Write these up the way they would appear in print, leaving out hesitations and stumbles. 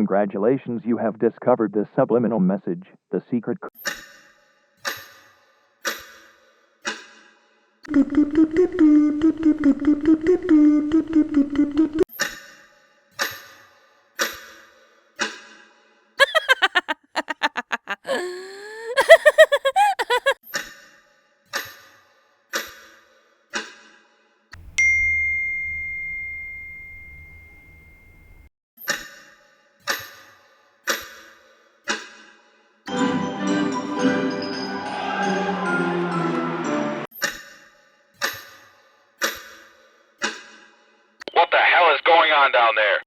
Congratulations, you have discovered the subliminal message, the secret. What the hell is going on down there?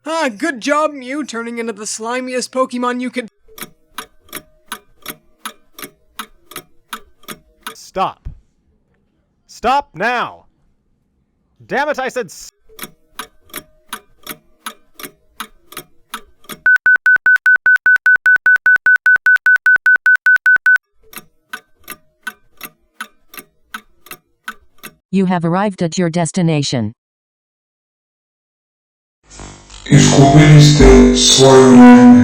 Ah, good job, Mew, turning into the slimiest Pokemon you could. Stop. Stop now! Damn it, I said You have arrived at your destination. Izgubili ste svoju ime.